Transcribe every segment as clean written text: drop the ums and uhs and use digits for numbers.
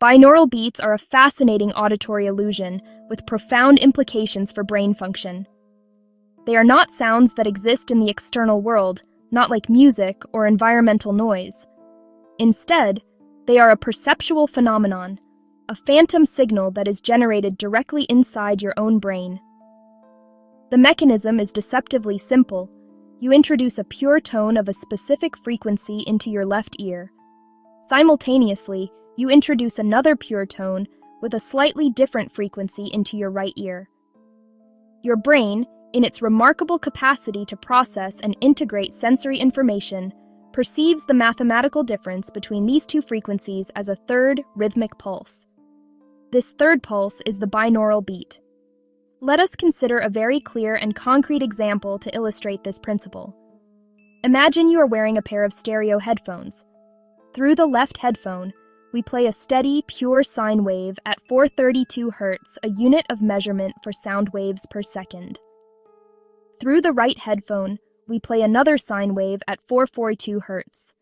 Binaural beats are a fascinating auditory illusion with profound implications for brain function. They are not sounds that exist in the external world, not like music or environmental noise. Instead, they are a perceptual phenomenon, a phantom signal that is generated directly inside your own brain. The mechanism is deceptively simple. You introduce a pure tone of a specific frequency into your left ear. Simultaneously, you introduce another pure tone with a slightly different frequency into your right ear. Your brain, in its remarkable capacity to process and integrate sensory information, perceives the mathematical difference between these two frequencies as a third rhythmic pulse. This third pulse is the binaural beat. Let us consider a very clear and concrete example to illustrate this principle. Imagine you are wearing a pair of stereo headphones. Through the left headphone, we play a steady, pure sine wave at 432 Hz, a unit of measurement for sound waves per second. Through the right headphone, we play another sine wave at 442 Hz.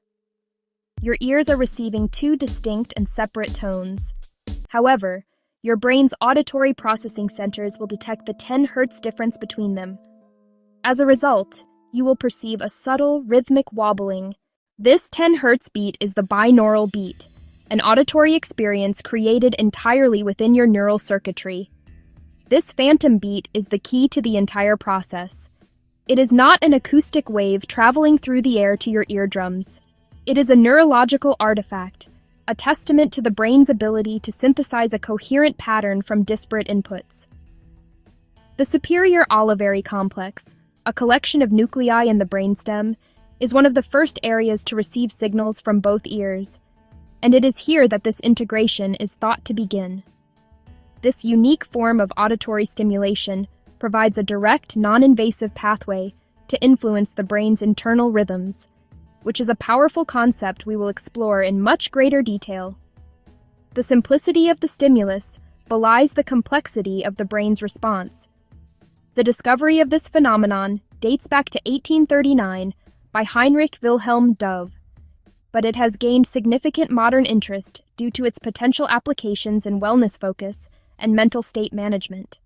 Your ears are receiving two distinct and separate tones. However, your brain's auditory processing centers will detect the 10 Hz difference between them. As a result, you will perceive a subtle, rhythmic wobbling. This 10 Hz beat is the binaural beat, an auditory experience created entirely within your neural circuitry. This phantom beat is the key to the entire process. It is not an acoustic wave traveling through the air to your eardrums. It is a neurological artifact, a testament to the brain's ability to synthesize a coherent pattern from disparate inputs. The superior olivary complex, a collection of nuclei in the brainstem, is one of the first areas to receive signals from both ears, and it is here that this integration is thought to begin. This unique form of auditory stimulation provides a direct, non-invasive pathway to influence the brain's internal rhythms, which is a powerful concept we will explore in much greater detail. The simplicity of the stimulus belies the complexity of the brain's response. The discovery of this phenomenon dates back to 1839 by Heinrich Wilhelm Dove, but it has gained significant modern interest due to its potential applications in wellness focus and mental state management.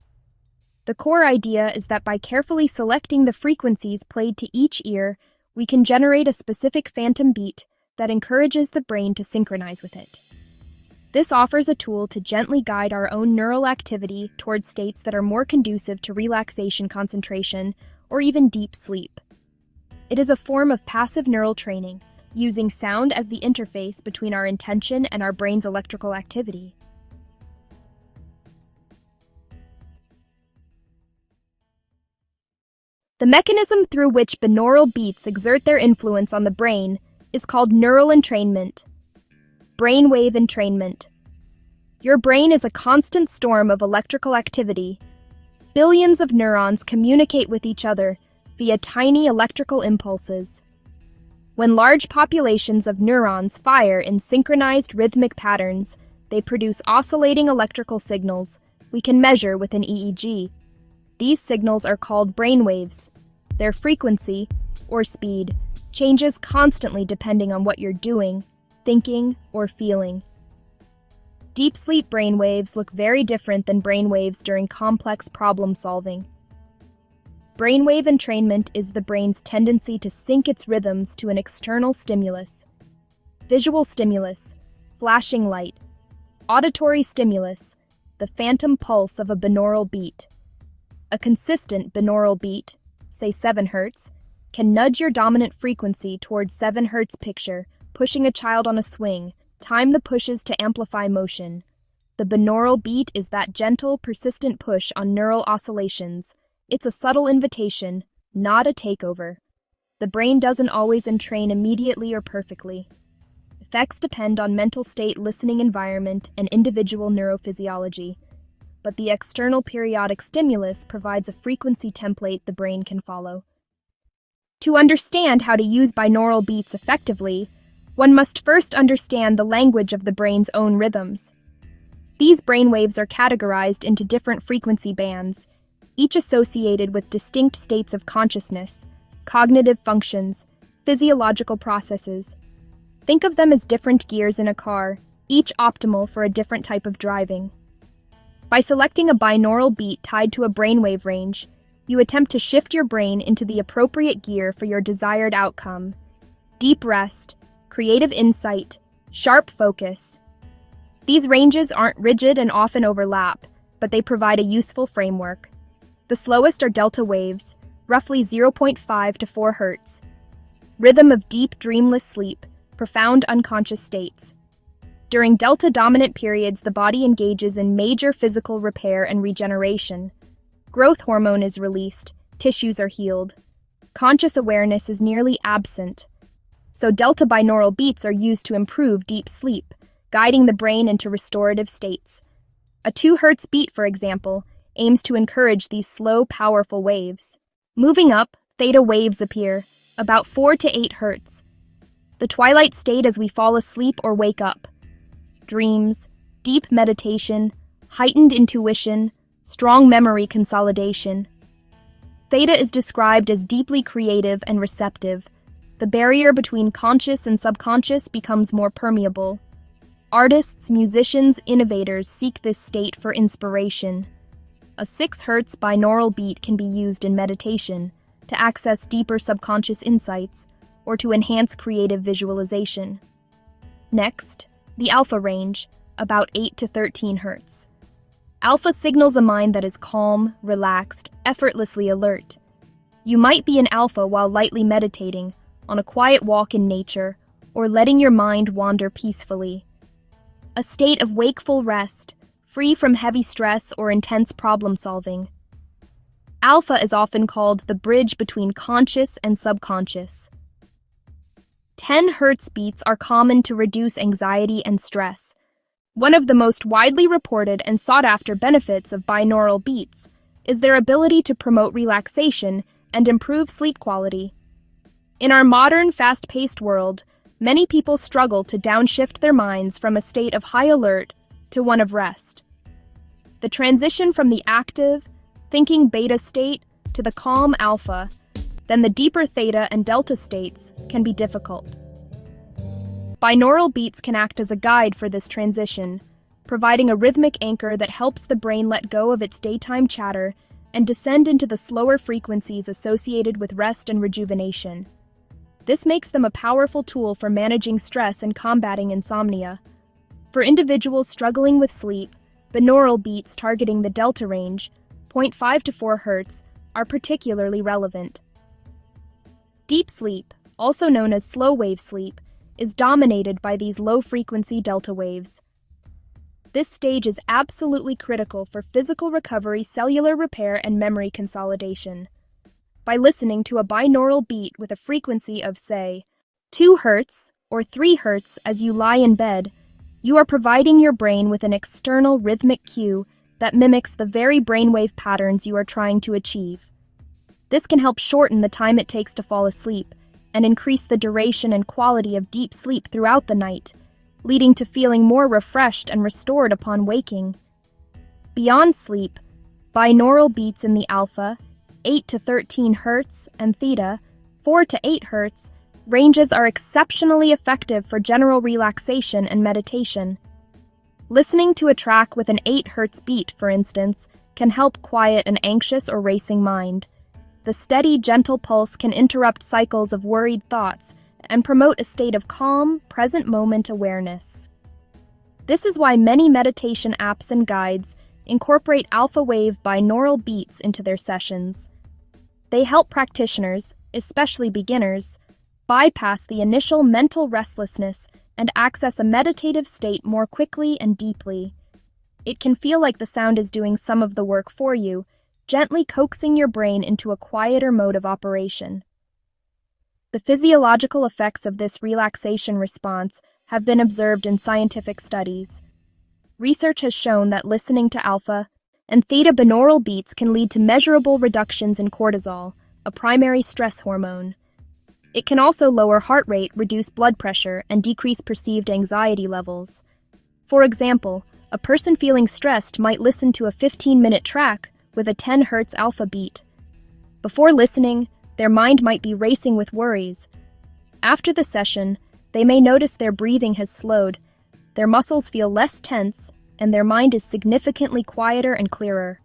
The core idea is that by carefully selecting the frequencies played to each ear, we can generate a specific phantom beat that encourages the brain to synchronize with it. This offers a tool to gently guide our own neural activity towards states that are more conducive to relaxation, concentration, or even deep sleep. It is a form of passive neural training, using sound as the interface between our intention and our brain's electrical activity. The mechanism through which binaural beats exert their influence on the brain is called neural entrainment. Brainwave entrainment. Your brain is a constant storm of electrical activity. Billions of neurons communicate with each other via tiny electrical impulses. When large populations of neurons fire in synchronized rhythmic patterns, they produce oscillating electrical signals we can measure with an EEG. These signals are called brainwaves. Their frequency, or speed, changes constantly depending on what you're doing, thinking, or feeling. Deep sleep brainwaves look very different than brainwaves during complex problem solving. Brainwave entrainment is the brain's tendency to sync its rhythms to an external stimulus. Visual stimulus, flashing light. Auditory stimulus, the phantom pulse of a binaural beat. A consistent binaural beat, say 7 Hz, can nudge your dominant frequency towards 7 Hz picture, pushing a child on a swing. Time the pushes to amplify motion. The binaural beat is that gentle, persistent push on neural oscillations. It's a subtle invitation, not a takeover. The brain doesn't always entrain immediately or perfectly. Effects depend on mental state, listening environment, and individual neurophysiology. But the external periodic stimulus provides a frequency template the brain can follow. To understand how to use binaural beats effectively, one must first understand the language of the brain's own rhythms. These brainwaves are categorized into different frequency bands, each associated with distinct states of consciousness, cognitive functions, physiological processes. Think of them as different gears in a car, each optimal for a different type of driving. By selecting a binaural beat tied to a brainwave range, you attempt to shift your brain into the appropriate gear for your desired outcome. Deep rest, creative insight, sharp focus. These ranges aren't rigid and often overlap, but they provide a useful framework. The slowest are delta waves, roughly 0.5 to 4 Hz. Rhythm of deep, dreamless sleep, profound unconscious states. During delta-dominant periods, the body engages in major physical repair and regeneration. Growth hormone is released, tissues are healed. Conscious awareness is nearly absent. So delta binaural beats are used to improve deep sleep, guiding the brain into restorative states. A 2 Hz beat, for example, aims to encourage these slow, powerful waves. Moving up, theta waves appear, about 4 to 8 Hz. The twilight state as we fall asleep or wake up. Dreams, deep meditation, heightened intuition, strong memory consolidation. Theta is described as deeply creative and receptive. The barrier between conscious and subconscious becomes more permeable. Artists, musicians, innovators seek this state for inspiration. A 6 Hz binaural beat can be used in meditation to access deeper subconscious insights or to enhance creative visualization. Next, the alpha range, about 8 to 13 Hz. Alpha signals a mind that is calm, relaxed, effortlessly alert. You might be in alpha while lightly meditating, on a quiet walk in nature, or letting your mind wander peacefully. A state of wakeful rest, free from heavy stress or intense problem-solving. Alpha is often called the bridge between conscious and subconscious. 10 Hz beats are common to reduce anxiety and stress. One of the most widely reported and sought-after benefits of binaural beats is their ability to promote relaxation and improve sleep quality. In our modern, fast-paced world, many people struggle to downshift their minds from a state of high alert to one of rest. The transition from the active, thinking beta state to the calm alpha, then the deeper theta and delta states, can be difficult. Binaural beats can act as a guide for this transition, providing a rhythmic anchor that helps the brain let go of its daytime chatter and descend into the slower frequencies associated with rest and rejuvenation. This makes them a powerful tool for managing stress and combating insomnia. For individuals struggling with sleep, binaural beats targeting the delta range, 0.5 to 4 Hz, are particularly relevant. Deep sleep, also known as slow-wave sleep, is dominated by these low-frequency delta waves. This stage is absolutely critical for physical recovery, cellular repair, and memory consolidation. By listening to a binaural beat with a frequency of, say, 2 Hz or 3 Hz as you lie in bed, you are providing your brain with an external rhythmic cue that mimics the very brainwave patterns you are trying to achieve. This can help shorten the time it takes to fall asleep and increase the duration and quality of deep sleep throughout the night, leading to feeling more refreshed and restored upon waking. Beyond sleep, binaural beats in the alpha, 8 to 13 Hz, and theta, 4 to 8 Hz, ranges are exceptionally effective for general relaxation and meditation. Listening to a track with an 8 Hz beat, for instance, can help quiet an anxious or racing mind. The steady, gentle pulse can interrupt cycles of worried thoughts and promote a state of calm, present-moment awareness. This is why many meditation apps and guides incorporate alpha-wave binaural beats into their sessions. They help practitioners, especially beginners, bypass the initial mental restlessness and access a meditative state more quickly and deeply. It can feel like the sound is doing some of the work for you, gently coaxing your brain into a quieter mode of operation. The physiological effects of this relaxation response have been observed in scientific studies. Research has shown that listening to alpha and theta binaural beats can lead to measurable reductions in cortisol, a primary stress hormone. It can also lower heart rate, reduce blood pressure, and decrease perceived anxiety levels. For example, a person feeling stressed might listen to a 15-minute track with a 10 Hz alpha beat. Before listening, their mind might be racing with worries. After the session, they may notice their breathing has slowed, Their muscles feel less tense, and their mind is significantly quieter and clearer.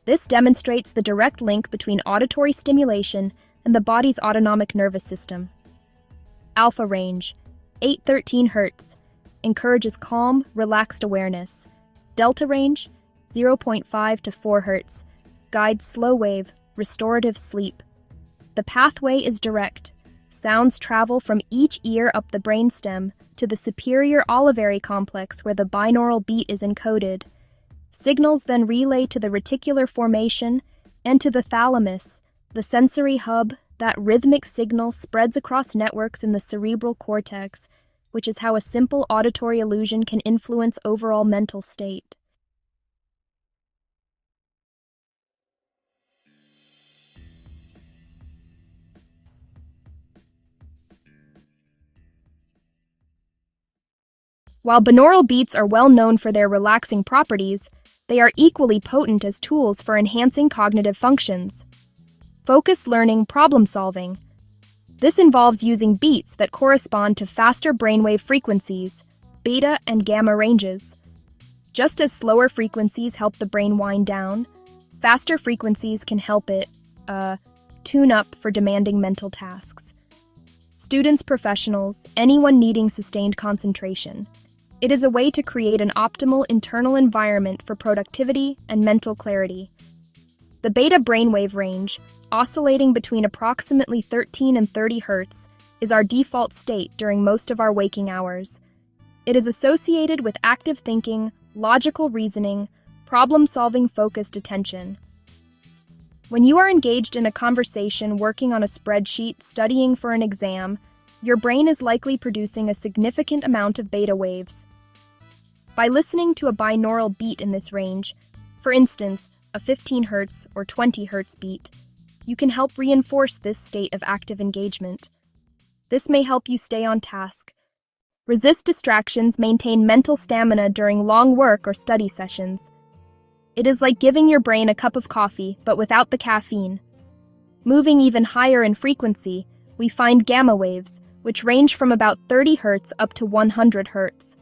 This demonstrates the direct link between auditory stimulation and the body's autonomic nervous system. Alpha range, 813 Hz, encourages calm, relaxed awareness. Delta range, 0.5 to 4 Hz, guides slow wave, restorative sleep. The pathway is direct. Sounds travel from each ear up the brainstem to the superior olivary complex where the binaural beat is encoded. Signals then relay to the reticular formation and to the thalamus, the sensory hub. That rhythmic signal spreads across networks in the cerebral cortex, which is how a simple auditory illusion can influence overall mental state. While binaural beats are well known for their relaxing properties, they are equally potent as tools for enhancing cognitive functions. Focus learning problem solving. This involves using beats that correspond to faster brainwave frequencies, beta and gamma ranges. Just as slower frequencies help the brain wind down, faster frequencies can help it, tune up for demanding mental tasks. Students, professionals, anyone needing sustained concentration. It is a way to create an optimal internal environment for productivity and mental clarity. The beta brainwave range, oscillating between approximately 13 and 30 Hz, is our default state during most of our waking hours. It is associated with active thinking, logical reasoning, problem-solving focused attention. When you are engaged in a conversation, working on a spreadsheet, studying for an exam, your brain is likely producing a significant amount of beta waves. By listening to a binaural beat in this range, for instance, a 15 Hz or 20 Hz beat, you can help reinforce this state of active engagement. This may help you stay on task. Resist distractions, maintain mental stamina during long work or study sessions. It is like giving your brain a cup of coffee, but without the caffeine. Moving even higher in frequency, we find gamma waves, which range from about 30 Hz up to 100 Hz.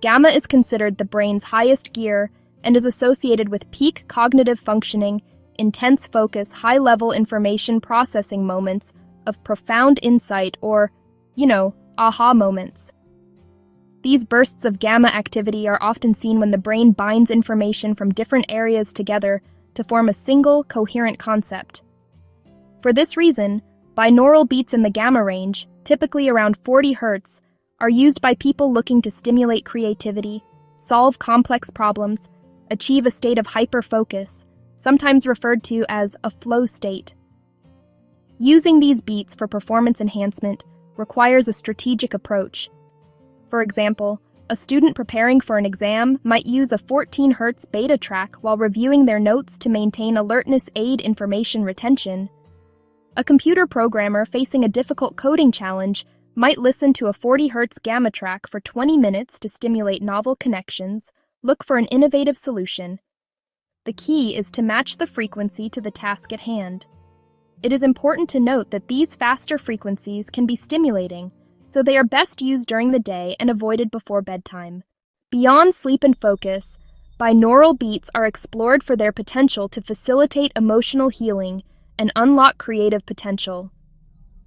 Gamma is considered the brain's highest gear and is associated with peak cognitive functioning, intense focus, high-level information processing moments of profound insight or, aha moments. These bursts of gamma activity are often seen when the brain binds information from different areas together to form a single, coherent concept. For this reason, binaural beats in the gamma range, typically around 40 Hz, are used by people looking to stimulate creativity, solve complex problems, achieve a state of hyper-focus, sometimes referred to as a flow state. Using these beats for performance enhancement requires a strategic approach. For example, a student preparing for an exam might use a 14 Hz beta track while reviewing their notes to maintain alertness, aid information retention. A computer programmer facing a difficult coding challenge might listen to a 40 Hz gamma track for 20 minutes to stimulate novel connections, look for an innovative solution. The key is to match the frequency to the task at hand. It is important to note that these faster frequencies can be stimulating, so they are best used during the day and avoided before bedtime. Beyond sleep and focus, binaural beats are explored for their potential to facilitate emotional healing and unlock creative potential.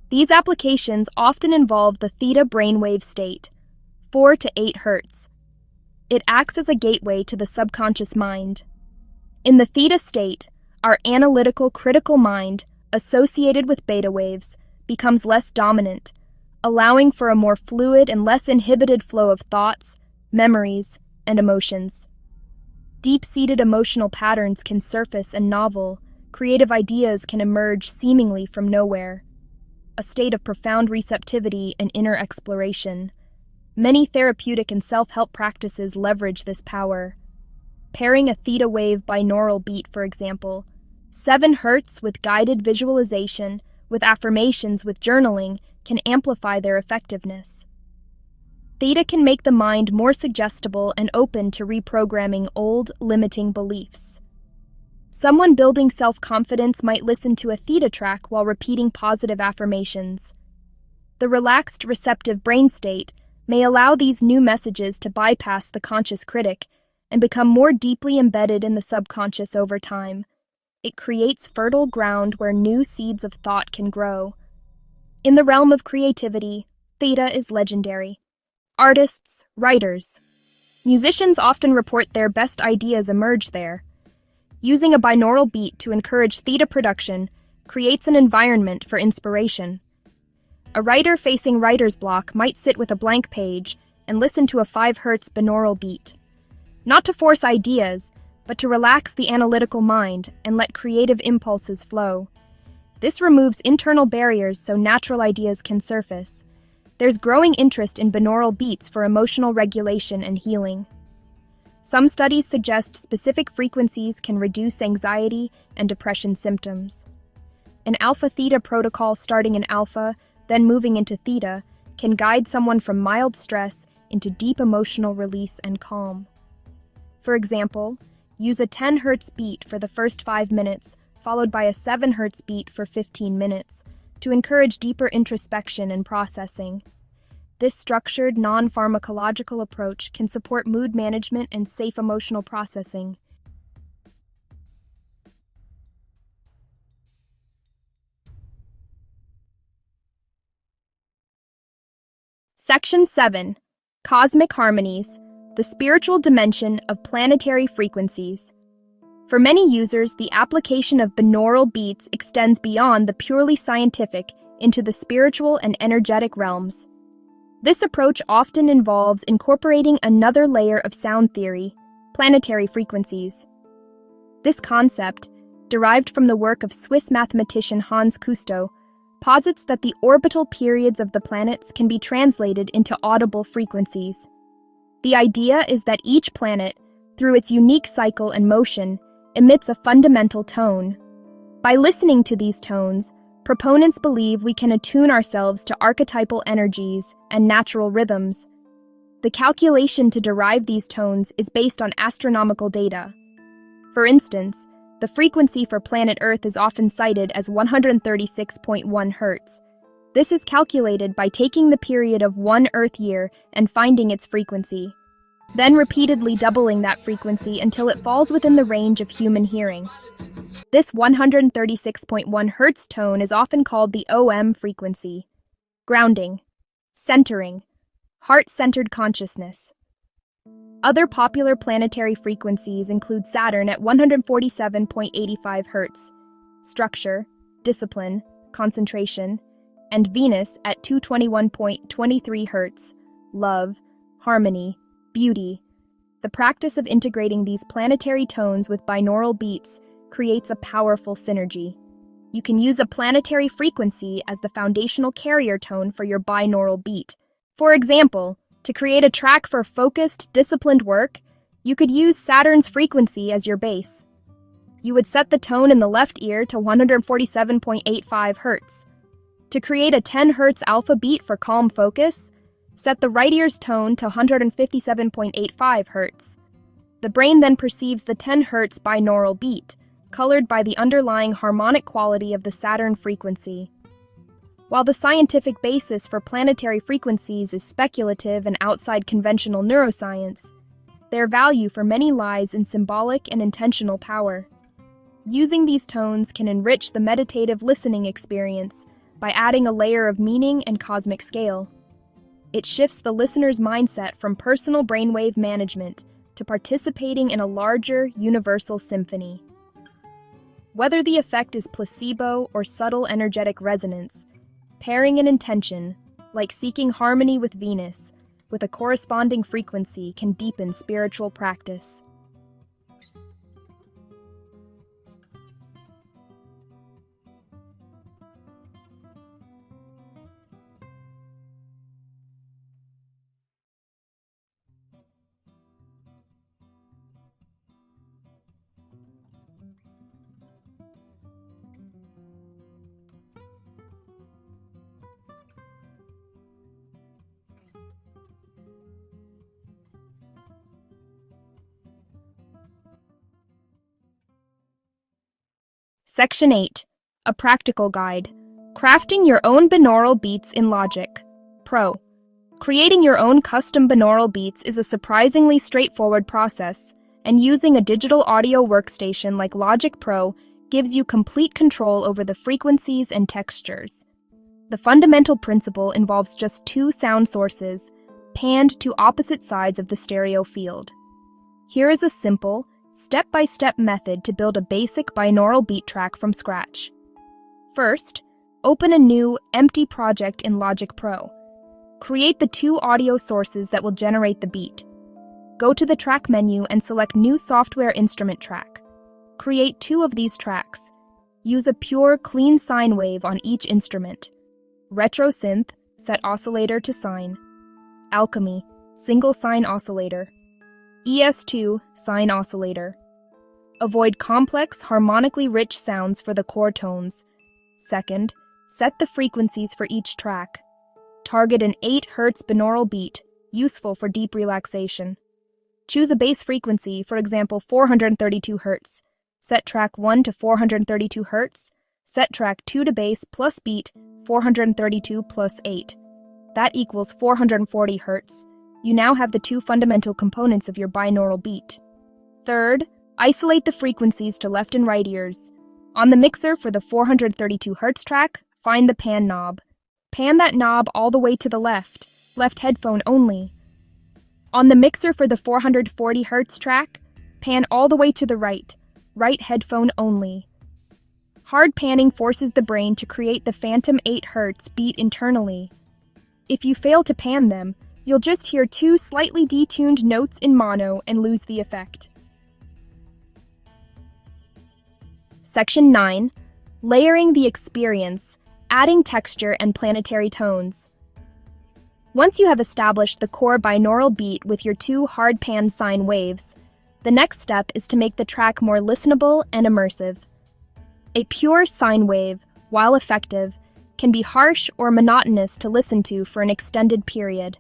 These applications often involve the Theta brainwave state, 4 to 8 Hz. It acts as a gateway to the subconscious mind. In the Theta state, our analytical, critical mind, associated with beta waves, becomes less dominant, allowing for a more fluid and less inhibited flow of thoughts, memories, and emotions. Deep-seated emotional patterns can surface and novel, creative ideas can emerge seemingly from nowhere. A state of profound receptivity and inner exploration. Many therapeutic and self-help practices leverage this power. Pairing a theta wave binaural beat, for example, 7 Hz with guided visualization, with affirmations, with journaling, can amplify their effectiveness. Theta can make the mind more suggestible and open to reprogramming old, limiting beliefs. Someone building self-confidence might listen to a theta track while repeating positive affirmations. The relaxed, receptive brain state may allow these new messages to bypass the conscious critic and become more deeply embedded in the subconscious over time. It creates fertile ground where new seeds of thought can grow. In the realm of creativity, Theta is legendary. Artists, writers, musicians often report their best ideas emerge there. Using a binaural beat to encourage Theta production creates an environment for inspiration. A writer facing writer's block might sit with a blank page and listen to a 5 Hz binaural beat. Not to force ideas, but to relax the analytical mind and let creative impulses flow. This removes internal barriers so natural ideas can surface. There's growing interest in binaural beats for emotional regulation and healing. Some studies suggest specific frequencies can reduce anxiety and depression symptoms. An alpha-theta protocol starting in alpha, then moving into theta, can guide someone from mild stress into deep emotional release and calm. For example, use a 10 Hz beat for the first 5 minutes, followed by a 7 Hz beat for 15 minutes, to encourage deeper introspection and processing. This structured, non-pharmacological approach can support mood management and safe emotional processing. Section 7. Cosmic Harmonies, the spiritual dimension of planetary frequencies. For many users, the application of binaural beats extends beyond the purely scientific into the spiritual and energetic realms. This approach often involves incorporating another layer of sound theory, planetary frequencies. This concept, derived from the work of Swiss mathematician Hans Cousteau, posits that the orbital periods of the planets can be translated into audible frequencies. The idea is that each planet, through its unique cycle and motion, emits a fundamental tone. By listening to these tones, proponents believe we can attune ourselves to archetypal energies and natural rhythms. The calculation to derive these tones is based on astronomical data. For instance, the frequency for planet Earth is often cited as 136.1 Hz. This is calculated by taking the period of one Earth year and finding its frequency, then repeatedly doubling that frequency until it falls within the range of human hearing. This 136.1 Hz tone is often called the OM frequency. Grounding, centering, heart-centered consciousness. Other popular planetary frequencies include Saturn at 147.85 Hz, structure, discipline, concentration, and Venus at 221.23 Hz, love, harmony, beauty. The practice of integrating these planetary tones with binaural beats creates a powerful synergy. You can use a planetary frequency as the foundational carrier tone for your binaural beat. For example, to create a track for focused, disciplined work, you could use Saturn's frequency as your base. You would set the tone in the left ear to 147.85 Hz. To create a 10 Hz alpha beat for calm focus, set the right ear's tone to 157.85 Hz. The brain then perceives the 10 Hz binaural beat, colored by the underlying harmonic quality of the Saturn frequency. While the scientific basis for planetary frequencies is speculative and outside conventional neuroscience, their value for many lies in symbolic and intentional power. Using these tones can enrich the meditative listening experience by adding a layer of meaning and cosmic scale. It shifts the listener's mindset from personal brainwave management to participating in a larger, universal symphony. Whether the effect is placebo or subtle energetic resonance, pairing an intention, like seeking harmony with Venus, with a corresponding frequency can deepen spiritual practice. Section 8. A Practical Guide. Crafting Your Own Binaural Beats in Logic. Pro. Creating your own custom binaural beats is a surprisingly straightforward process, and using a digital audio workstation like Logic Pro gives you complete control over the frequencies and textures. The fundamental principle involves just two sound sources, panned to opposite sides of the stereo field. Here is a simple, step-by-step method to build a basic binaural beat track from scratch. First, open a new, empty project in Logic Pro. Create the two audio sources that will generate the beat. Go to the track menu and select New Software Instrument Track. Create two of these tracks. Use a pure, clean sine wave on each instrument. Retro Synth, set oscillator to sine. Alchemy, single sine oscillator. ES2, sine oscillator. Avoid complex, harmonically rich sounds for the core tones. Second, set the frequencies for each track. Target an 8 Hz binaural beat, useful for deep relaxation. Choose a bass frequency, for example 432 Hz. Set track 1 to 432 Hz. Set track 2 to bass plus beat 432 plus 8. That equals 440 Hz. You now have the two fundamental components of your binaural beat. Third, isolate the frequencies to left and right ears. On the mixer for the 432 Hz track, find the pan knob. Pan that knob all the way to the left headphone only. On the mixer for the 440 Hz track, pan all the way to the right headphone only. Hard panning forces the brain to create the phantom 8 Hz beat internally. If you fail to pan them, you'll just hear two slightly detuned notes in mono and lose the effect. Section 9. Layering the experience, adding texture and planetary tones. Once you have established the core binaural beat with your two hard pan sine waves, the next step is to make the track more listenable and immersive. A pure sine wave, while effective, can be harsh or monotonous to listen to for an extended period.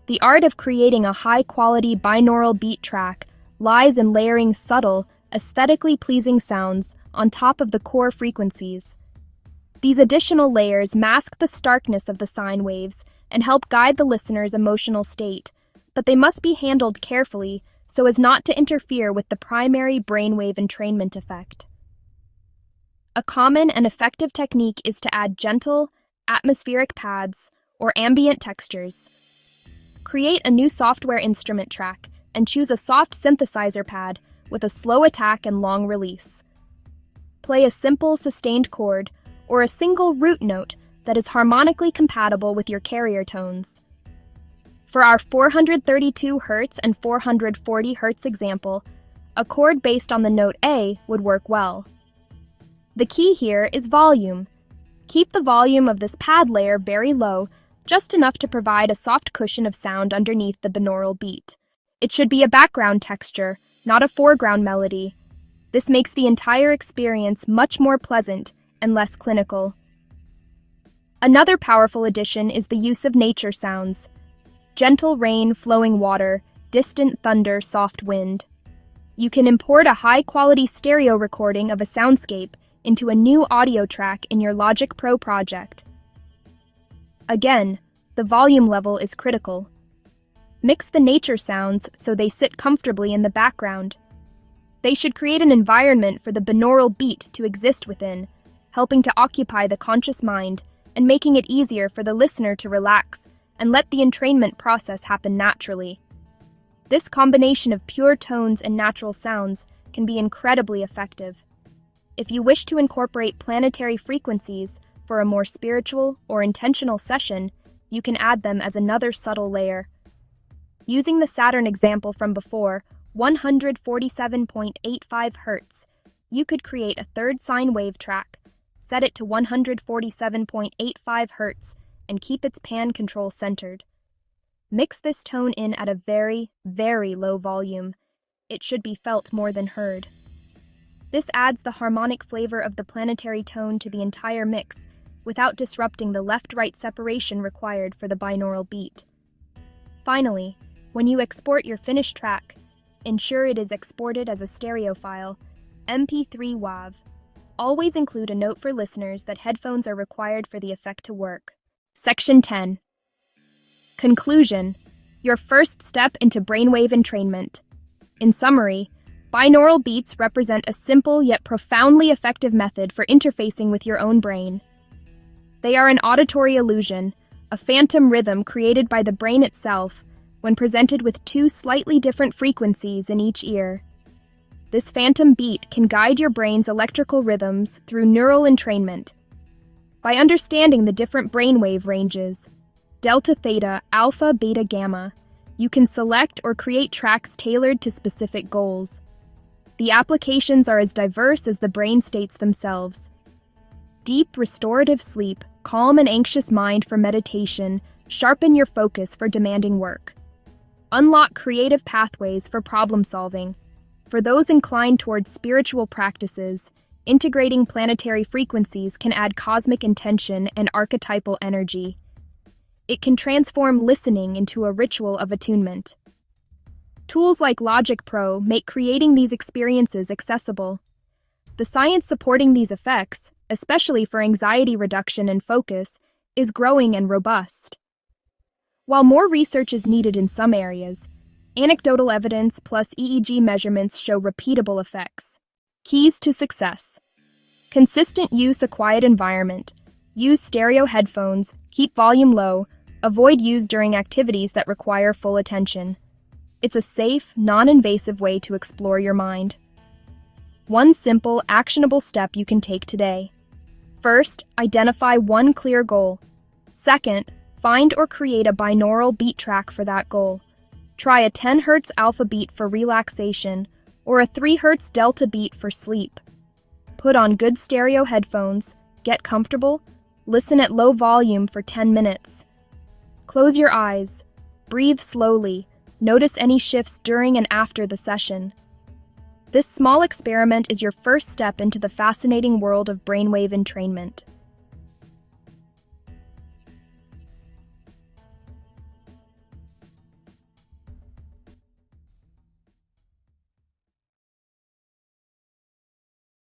The art of creating a high-quality binaural beat track lies in layering subtle, aesthetically pleasing sounds on top of the core frequencies. These additional layers mask the starkness of the sine waves and help guide the listener's emotional state, but they must be handled carefully so as not to interfere with the primary brainwave entrainment effect. A common and effective technique is to add gentle, atmospheric pads or ambient textures. Create a new software instrument track and choose a soft synthesizer pad with a slow attack and long release. Play a simple sustained chord or a single root note that is harmonically compatible with your carrier tones. For our 432 Hz and 440 Hz example, a chord based on the note A would work well. The key here is volume. Keep the volume of this pad layer very low, just enough to provide a soft cushion of sound underneath the binaural beat. It should be a background texture, not a foreground melody. This makes the entire experience much more pleasant and less clinical. Another powerful addition is the use of nature sounds. Gentle rain, flowing water, distant thunder, soft wind. You can import a high-quality stereo recording of a soundscape into a new audio track in your Logic Pro project. Again, the volume level is critical. Mix the nature sounds so they sit comfortably in the background. They should create an environment for the binaural beat to exist within, helping to occupy the conscious mind and making it easier for the listener to relax and let the entrainment process happen naturally. This combination of pure tones and natural sounds can be incredibly effective. If you wish to incorporate planetary frequencies for a more spiritual or intentional session, you can add them as another subtle layer. Using the Saturn example from before, 147.85 Hz, you could create a third sine wave track, set it to 147.85 Hz, and keep its pan control centered. Mix this tone in at a very, very low volume. It should be felt more than heard. This adds the harmonic flavor of the planetary tone to the entire mix, without disrupting the left-right separation required for the binaural beat. Finally, when you export your finished track, ensure it is exported as a stereo file, MP3 WAV. Always include a note for listeners that headphones are required for the effect to work. Section 10. Conclusion: your first step into brainwave entrainment. In summary, binaural beats represent a simple yet profoundly effective method for interfacing with your own brain. They are an auditory illusion, a phantom rhythm created by the brain itself when presented with two slightly different frequencies in each ear. This phantom beat can guide your brain's electrical rhythms through neural entrainment. By understanding the different brainwave ranges, delta, theta, alpha, beta, gamma, you can select or create tracks tailored to specific goals. The applications are as diverse as the brain states themselves. Deep, restorative sleep, calm an anxious mind for meditation, sharpen your focus for demanding work. Unlock creative pathways for problem solving. For those inclined towards spiritual practices, integrating planetary frequencies can add cosmic intention and archetypal energy. It can transform listening into a ritual of attunement. Tools like Logic Pro make creating these experiences accessible. The science supporting these effects, especially for anxiety reduction and focus, is growing and robust. While more research is needed in some areas, anecdotal evidence plus EEG measurements show repeatable effects. Keys to success: consistent use, a quiet environment, use stereo headphones, keep volume low, avoid use during activities that require full attention. It's a safe, non-invasive way to explore your mind. One simple, actionable step you can take today. First, identify one clear goal. Second, find or create a binaural beat track for that goal. Try a 10 Hz alpha beat for relaxation or a 3 Hz delta beat for sleep. Put on good stereo headphones, get comfortable, listen at low volume for 10 minutes. Close your eyes, breathe slowly, notice any shifts during and after the session. This small experiment is your first step into the fascinating world of brainwave entrainment.